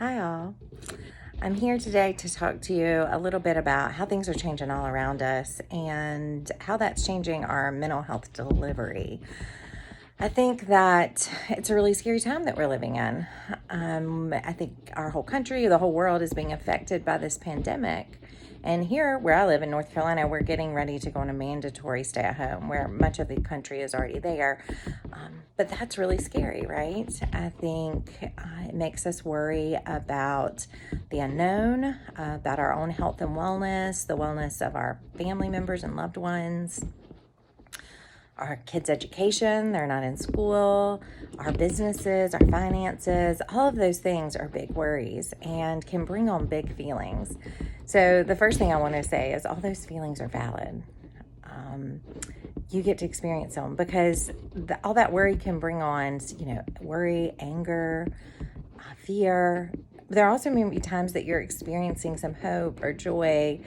Hi, all. I'm here today to talk to you a little bit about how things are changing all around us and how that's changing our mental health delivery. I think that it's a really scary time that we're living in. I think our whole country, the whole world is being affected by this pandemic. And here, where I live in North Carolina, we're getting ready to go on a mandatory stay at home where much of the country is already there. But that's really scary, right? I think it makes us worry about the unknown, about our own health and wellness, the wellness of our family members and loved ones, our kids' education, they're not in school, our businesses, our finances, all of those things are big worries and can bring on big feelings. So the first thing I want to say is all those feelings are valid. You get to experience them because all that worry can bring on, worry, anger, fear. There also may be times that you're experiencing some hope or joy,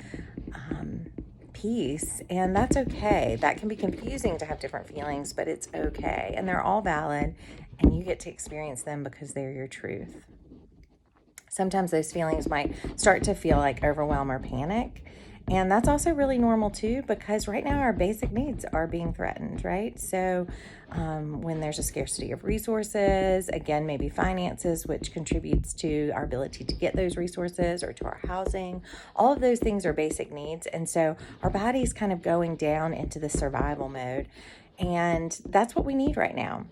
peace, and that's okay. That can be confusing to have different feelings, but it's okay. And they're all valid, and you get to experience them because they're your truth. Sometimes those feelings might start to feel like overwhelm or panic. And that's also really normal too, because right now our basic needs are being threatened, right? So when there's a scarcity of resources, again, maybe finances, which contributes to our ability to get those resources or to our housing, all of those things are basic needs. And so our body's kind of going down into the survival mode. And that's what we need right now.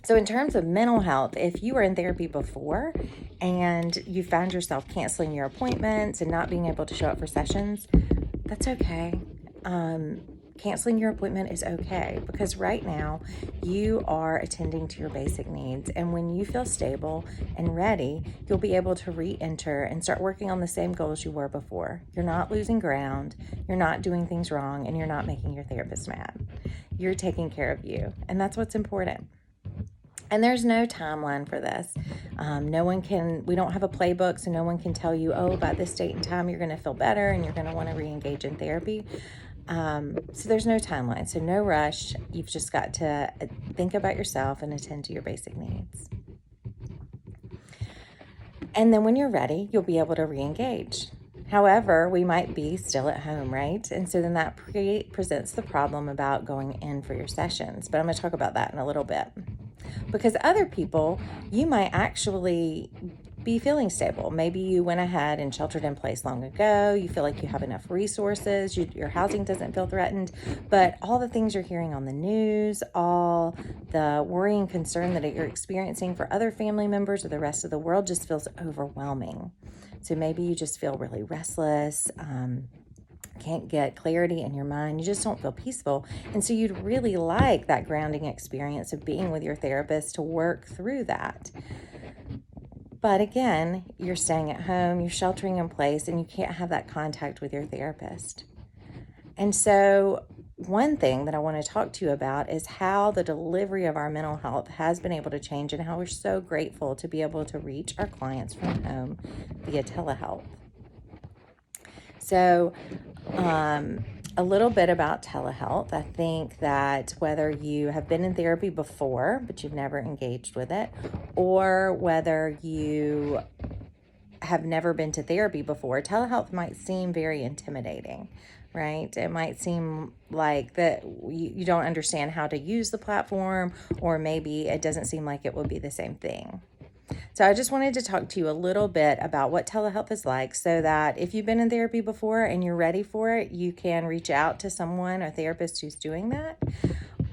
So in terms of mental health, if you were in therapy before and you found yourself canceling your appointments and not being able to show up for sessions, that's okay. Canceling your appointment is okay because right now you are attending to your basic needs. And when you feel stable and ready, you'll be able to re-enter and start working on the same goals you were before. You're not losing ground, you're not doing things wrong, and you're not making your therapist mad. You're taking care of you, and that's what's important. And there's no timeline for this. We don't have a playbook, so no one can tell you, oh, by this date and time, you're going to feel better and you're going to want to re-engage in therapy. So there's no timeline, so no rush. You've just got to think about yourself and attend to your basic needs. And then when you're ready, you'll be able to re-engage. However, we might be still at home, right? And so then that presents the problem about going in for your sessions. But I'm going to talk about that in a little bit. Because other people, you might actually be feeling stable. Maybe you went ahead and sheltered in place long ago. You feel like you have enough resources. Your housing doesn't feel threatened. But all the things you're hearing on the news, all the worry and concern that you're experiencing for other family members or the rest of the world just feels overwhelming. So maybe you just feel really restless, can't get clarity in your mind. You just don't feel peaceful. And so you'd really like that grounding experience of being with your therapist to work through that. But again, you're staying at home, you're sheltering in place, and you can't have that contact with your therapist. And so one thing that I want to talk to you about is how the delivery of our mental health has been able to change and how we're so grateful to be able to reach our clients from home via telehealth. So a little bit about telehealth. I think that whether you have been in therapy before, but you've never engaged with it, or whether you have never been to therapy before, telehealth might seem very intimidating, right? It might seem like that you don't understand how to use the platform, or maybe it doesn't seem like it will be the same thing. So I just wanted to talk to you a little bit about what telehealth is like so that if you've been in therapy before and you're ready for it, you can reach out to someone, a therapist who's doing that.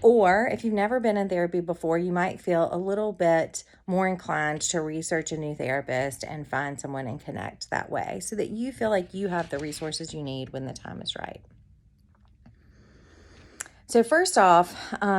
Or if you've never been in therapy before, you might feel a little bit more inclined to research a new therapist and find someone and connect that way so that you feel like you have the resources you need when the time is right. So first off,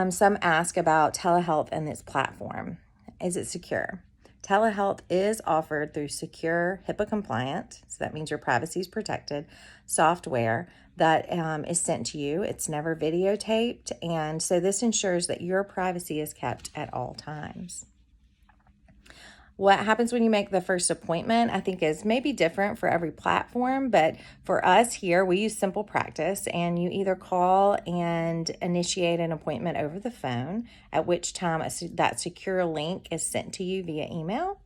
some ask about telehealth and its platform. Is it secure? Telehealth is offered through secure, HIPAA compliant, so that means your privacy is protected, software that is sent to you. It's never videotaped, and so this ensures that your privacy is kept at all times. What happens when you make the first appointment, I think, is maybe different for every platform, but for us here, we use Simple Practice, and you either call and initiate an appointment over the phone, at which time that secure link is sent to you via email.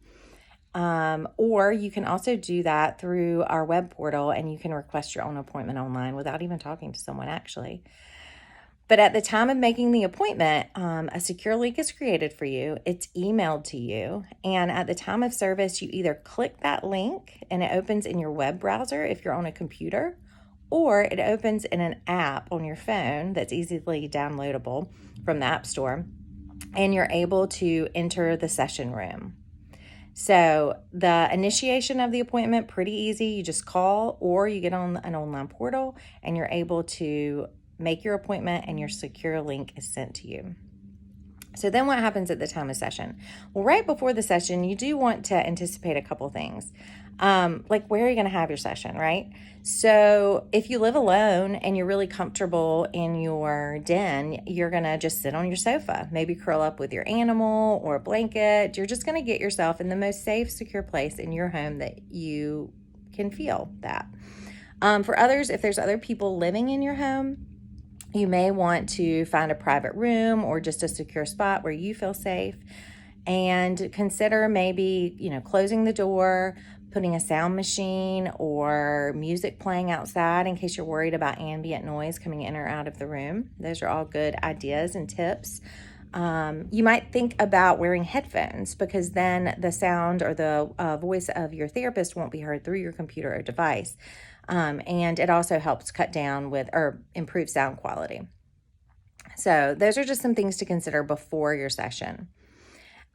Or you can also do that through our web portal, and you can request your own appointment online without even talking to someone, actually. But at the time of making the appointment, a secure link is created for you. It's emailed to you. And at the time of service, you either click that link and it opens in your web browser if you're on a computer, or it opens in an app on your phone that's easily downloadable from the App Store. And you're able to enter the session room. So the initiation of the appointment, pretty easy. You just call or you get on an online portal and you're able to make your appointment and your secure link is sent to you. So then what happens at the time of session? Well, right before the session, you do want to anticipate a couple things. Like where are you going to have your session, right? So if you live alone and you're really comfortable in your den, you're going to just sit on your sofa, maybe curl up with your animal or a blanket. You're just going to get yourself in the most safe, secure place in your home that you can feel that. For others, if there's other people living in your home, you may want to find a private room or just a secure spot where you feel safe, and consider maybe, closing the door, putting a sound machine or music playing outside in case you're worried about ambient noise coming in or out of the room. Those are all good ideas and tips. You might think about wearing headphones, because then the sound or the voice of your therapist won't be heard through your computer or device. And it also helps cut down or improve sound quality. So those are just some things to consider before your session.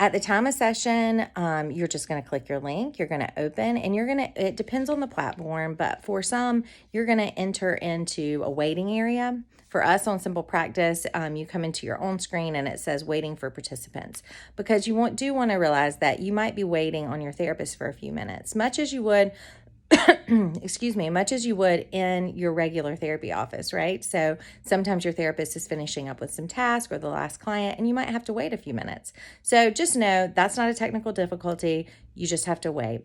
At the time of session, you're just going to click your link, you're going to open, and it depends on the platform, but for some, you're going to enter into a waiting area. For us on Simple Practice, you come into your own screen and it says waiting for participants, because you do want to realize that you might be waiting on your therapist for a few minutes, much as you would much as you would in your regular therapy office, right? So sometimes your therapist is finishing up with some task or the last client, and you might have to wait a few minutes. So just know that's not a technical difficulty. You just have to wait.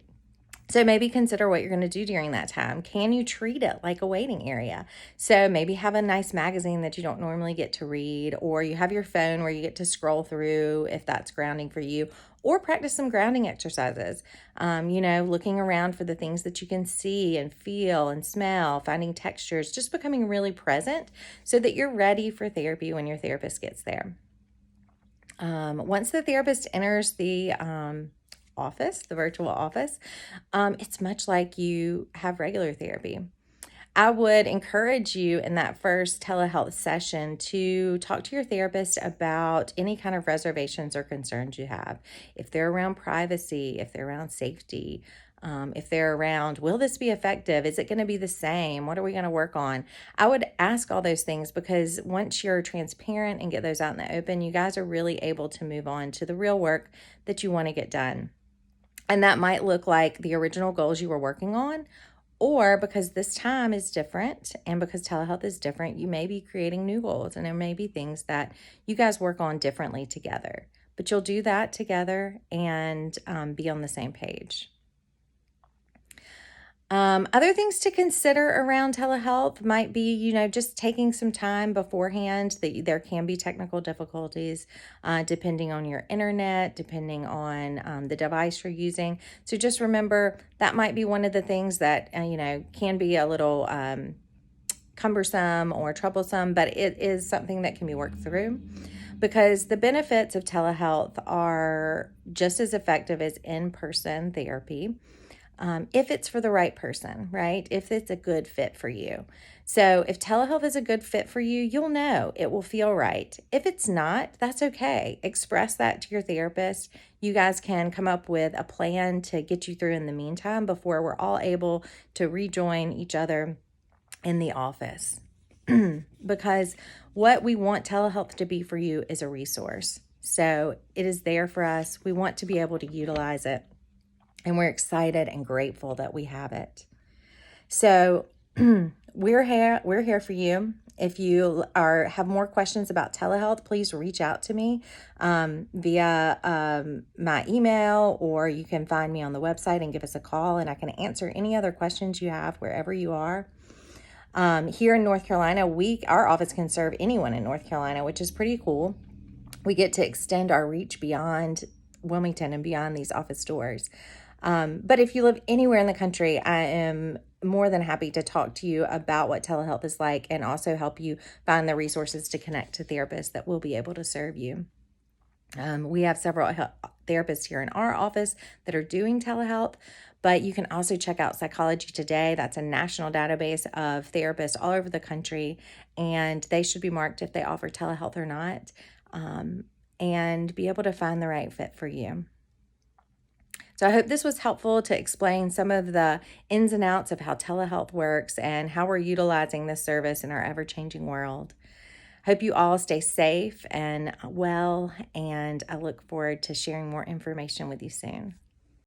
So maybe consider what you're going to do during that time. Can you treat it like a waiting area? So maybe have a nice magazine that you don't normally get to read, or you have your phone where you get to scroll through if that's grounding for you, or practice some grounding exercises. Looking around for the things that you can see and feel and smell, finding textures, just becoming really present so that you're ready for therapy when your therapist gets there. Once the therapist enters the office, the virtual office, it's much like you have regular therapy. I would encourage you in that first telehealth session to talk to your therapist about any kind of reservations or concerns you have. If they're around privacy, if they're around safety, if they're around, will this be effective? Is it going to be the same? What are we going to work on? I would ask all those things, because once you're transparent and get those out in the open, you guys are really able to move on to the real work that you want to get done. And that might look like the original goals you were working on, or because this time is different and because telehealth is different, you may be creating new goals, and there may be things that you guys work on differently together. But you'll do that together and be on the same page. Other things to consider around telehealth might be, just taking some time beforehand. There can be technical difficulties depending on your internet, depending on the device you're using. So just remember that might be one of the things that, can be a little cumbersome or troublesome, but it is something that can be worked through, because the benefits of telehealth are just as effective as in-person therapy. If it's for the right person, right? If it's a good fit for you. So if telehealth is a good fit for you, you'll know it will feel right. If it's not, that's okay. Express that to your therapist. You guys can come up with a plan to get you through in the meantime before we're all able to rejoin each other in the office. Because what we want telehealth to be for you is a resource. So it is there for us. We want to be able to utilize it. And we're excited and grateful that we have it. So we're here for you. If you have more questions about telehealth, please reach out to me via my email, or you can find me on the website and give us a call, and I can answer any other questions you have wherever you are. Here in North Carolina, our office can serve anyone in North Carolina, which is pretty cool. We get to extend our reach beyond Wilmington and beyond these office doors. But if you live anywhere in the country, I am more than happy to talk to you about what telehealth is like and also help you find the resources to connect to therapists that will be able to serve you. We have several therapists here in our office that are doing telehealth, but you can also check out Psychology Today. That's a national database of therapists all over the country, and they should be marked if they offer telehealth or not, and be able to find the right fit for you. So I hope this was helpful to explain some of the ins and outs of how telehealth works and how we're utilizing this service in our ever-changing world. Hope you all stay safe and well, and I look forward to sharing more information with you soon.